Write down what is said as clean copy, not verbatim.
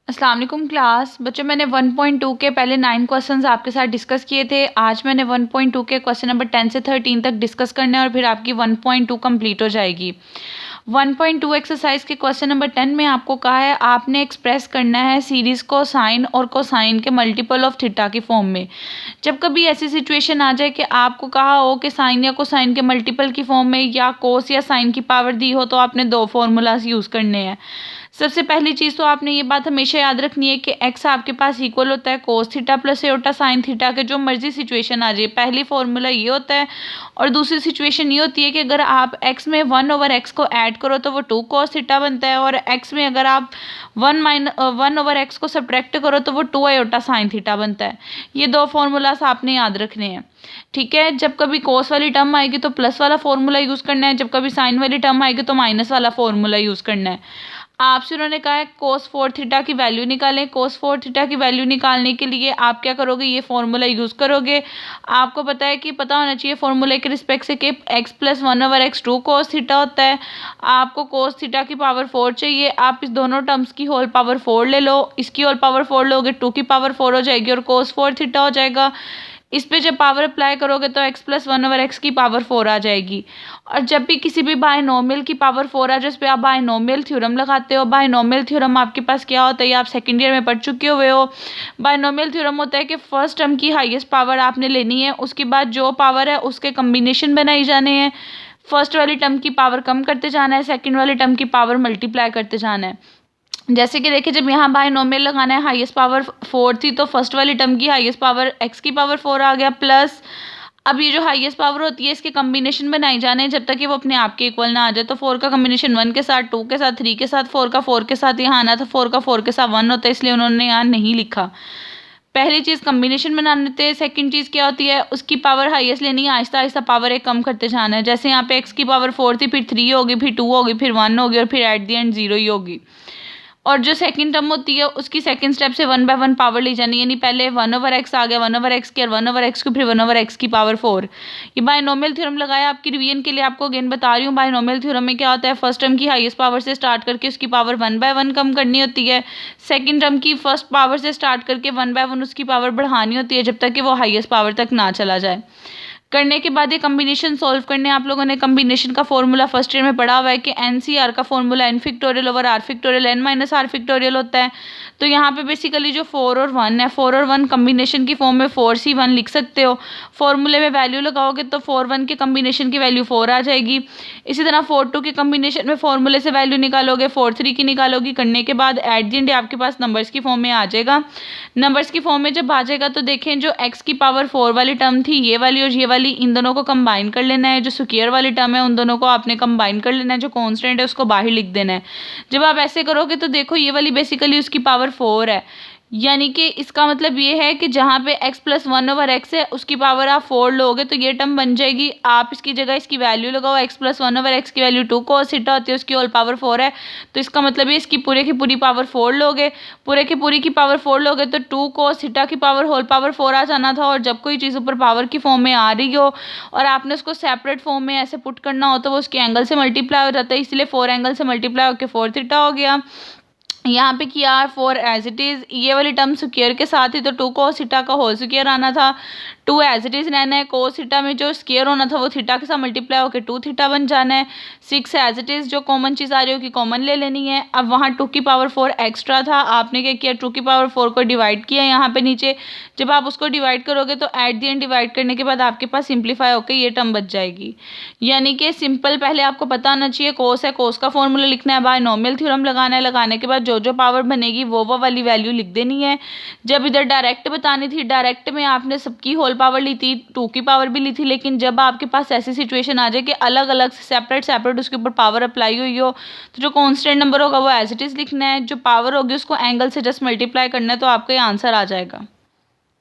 अस्सलाम वालेकुम क्लास बच्चों, मैंने 1.2 के पहले 9 क्वेश्चंस आपके साथ डिस्कस किए थे। आज मैंने 1.2 के क्वेश्चन नंबर 10 से 13 तक डिस्कस करना है और फिर आपकी 1.2 कंप्लीट हो जाएगी। 1.2 एक्सरसाइज के क्वेश्चन नंबर 10 में आपको कहा है आपने एक्सप्रेस करना है सीरीज को साइन और कोसाइन के मल्टीपल ऑफ थीटा की फॉर्म में। जब कभी ऐसी सिचुएशन आ जाए कि आपको कहा हो कि साइन या कोसाइन के मल्टीपल की फॉर्म में या कोस या साइन की पावर दी हो, तो आपने दो फॉर्मूलाज यूज़ करने हैं। सबसे पहली चीज़ तो आपने ये बात हमेशा याद रखनी है कि x आपके पास इक्वल होता है cos theta plus aorta sine theta के, जो मर्जी सिचुएशन आ जाए। पहली फॉर्मूला ये होता है और दूसरी सिचुएशन ये होती है कि अगर आप x में 1/x को ऐड करो तो वो 2 cos थीटा बनता है, और x में अगर आप 1/x को सब्ट्रैक्ट करो तो वो 2 आयोटा साइन थीटा बनता है। ये दो फार्मूलास आपने याद रखने हैं, ठीक है। जब कभी कोस वाली टर्म आएगी तो प्लस वाला फॉर्मूला यूज़ करना है, जब कभी साइन वाली टर्म आएगी तो माइनस वाला फॉर्मूला यूज़ करना है। आपसे उन्होंने कहा है कोस 4 थीटा की वैल्यू निकालें। कोस 4 थीटा की वैल्यू निकालने के लिए आप क्या करोगे, ये फॉर्मूला यूज़ करोगे। आपको पता है कि पता होना चाहिए फॉर्मूले के रिस्पेक्ट से कि x plus 1/x 2 cos theta होता है। आपको कोस थीटा की पावर 4 चाहिए, आप इस दोनों टर्म्स की होल पावर 4 ले लो। इसकी होल पावर 4 लोगे 2 की पावर 4 हो जाएगी और कोस 4 थीटा हो जाएगा। इस पे जब पावर अप्लाई करोगे तो x प्लस 1/x की पावर 4 आ जाएगी। और जब भी किसी भी बायनोमियल की पावर 4 आ जाए, उस पर आप बायनोमियल थ्योरम लगाते हो। बायनोमियल थ्योरम आपके पास क्या होता है, ये आप सेकंड ईयर में पढ़ चुके हुए हो। बायनोमियल थ्योरम होता है कि फर्स्ट टर्म की हाईएस्ट पावर आपने लेनी है, उसके बाद जो पावर है उसके कम्बिनेशन बनाई जाने हैं। फर्स्ट वाली टर्म की पावर कम करते जाना है, सेकेंड वाली टर्म की पावर मल्टीप्लाई करते जाना है। जैसे कि देखिए, जब यहाँ बायनोमियल लगाना है, हाईएस्ट पावर 4 थी तो फर्स्ट वाली टर्म की हाईएस्ट पावर x की पावर 4 आ गया, प्लस अब ये जो हाईएस्ट पावर होती है इसके कम्बिनेशन बनाई जाने हैं जब तक कि वो अपने आप के इक्वल ना आ जाए। तो 4 का कम्बिनेशन 1 के साथ, 2 के साथ, 3 के साथ, 4 का 4 के साथ यहाँ आना था, 4 का 4 के साथ 1 होता है, इसलिए उन्होंने यहाँ नहीं लिखा। पहली चीज़ कम्बिनेशन बनाने थे। सेकंड चीज़ क्या होती है, उसकी पावर हाईएस्ट लेनी है, आहिस्ता आहिस्ता पावर एक कम करते जाना है। जैसे यहाँ पे x की पावर 4 थी, फिर 3 होगी, फिर 2 होगी, फिर 1 होगी और फिर एट द एंड 0 ही होगी। और जो सेकंड टर्म होती है उसकी सेकंड स्टेप से 1/1 पावर ली जानी है, यानी पहले 1/x आ गया, 1/x की और 1/x की, फिर 1/x की पावर 4। ये बायनोमियल थ्योरम लगाया आपकी रिवीजन के लिए, आपको अगेन बता रही हूँ। बायनोमियल थ्योरम में क्या होता है, फर्स्ट टर्म की हाईएस्ट पावर से स्टार्ट करके उसकी पावर 1/1 कम करनी होती है। सेकंड टर्म की फर्स्ट पावर से स्टार्ट करके 1/1 उसकी पावर बढ़ानी होती है जब तक कि वो हाईएस्ट पावर तक ना चला जाए। करने के बाद ये कम्बिनेशन सॉल्व करने, आप लोगों ने कम्बिनेशन का फॉर्मूला फर्स्ट ईयर में पढ़ा हुआ है कि NCR का formula n factorial over r factorial n minus r factorial होता है। तो यहाँ पे बेसिकली जो 4 और 1 है, 4 और 1 कम्बिनेशन की फॉर्म में 4C1 लिख सकते हो। फॉर्मूले में वैल्यू लगाओगे तो 4/1 के कम्बिनेशन की वैल्यू 4 आ जाएगी। इसी तरह 4/2 के कम्बिनेशन में फॉर्मूले से वैल्यू निकालोगे, 4/3 की निकालोगी। करने के बाद एट द एंड आपके पास नंबर्स की फॉर्म में आ जाएगा। नंबर्स की फॉर्म में जब आ जाएगा तो देखें, जो x की पावर 4 वाली टर्म थी, ये वाली और ये वाली, इन दोनों को कंबाइन कर लेना है। जो स्क्वायर वाली टर्म है उन दोनों को आपने कंबाइन कर लेना है, जो कांस्टेंट है उसको बाहर लिख देना है। जब आप ऐसे करोगे तो देखो ये वाली बेसिकली उसकी पावर 4 है, यानी कि इसका मतलब ये है कि जहाँ पे x प्लस 1/x है उसकी पावर आप 4 लोगे तो ये टर्म बन जाएगी। आप इसकी जगह इसकी वैल्यू लगाओ, x प्लस 1/x की वैल्यू 2 cos थीटा होती है, उसकी होल पावर 4 है, तो इसका मतलब ये इसकी पूरे की पूरी पावर 4 लोगे। पूरे की पूरी की पावर 4 लोगे तो 2 cos थीटा की पावर होल पावर 4 आ जाना था। और जब कोई चीज़ ऊपर पावर की फॉर्म में आ रही हो और आपने उसको सेपरेट फॉर्म में ऐसे पुट करना हो तो वो उसके एंगल से मल्टीप्लाई हो जाता है, इसलिए 4 एंगल से मल्टीप्लाई होकर 4 थीटा हो गया। यहाँ पे किया 4 एज इट इज़, ये वाली टर्म स्क्वायर के साथ ही तो 2 cos थीटा का होल स्क्वायर आना था, 2 एज इट इज़ रहना है। cos थीटा में जो स्क्वायर होना था वो थीटा के साथ मल्टीप्लाई होकर 2 थीटा बन जाना है। 6 एज इट इज़, जो कॉमन चीज़ आ रही हो कि कॉमन ले लेनी है। अब वहाँ 2 की पावर 4 एक्स्ट्रा था, आपने क्या किया, 2 की पावर 4 को डिवाइड किया यहाँ पे नीचे। जब आप उसको डिवाइड करोगे तो एट द एंड डिवाइड करने के बाद आपके पास सिंप्लीफाई होकर ये टर्म बच जाएगी। यानी कि सिंपल, पहले आपको पता होना चाहिए कोस है, कोस का फॉर्मूला लिखना है, बायनोमियल थ्योरम लगाना है, लगाने के बाद जो जो पावर बनेगी वो वाली वैल्यू लिख देनी है। जब इधर डायरेक्ट बतानी थी, डायरेक्ट में आपने सबकी होल पावर ली थी, 2 की पावर भी ली थी, लेकिन जब आपके पास ऐसी सिचुएशन आ जाए कि अलग अलग सेपरेट सेपरेट उसके ऊपर पावर अप्लाई हुई हो तो जो कांस्टेंट नंबर होगा वो एज इट इज़ लिखना है, जो पावर होगी उसको एंगल से जस्ट मल्टीप्लाई करना है, तो आपका ये आंसर आ जाएगा।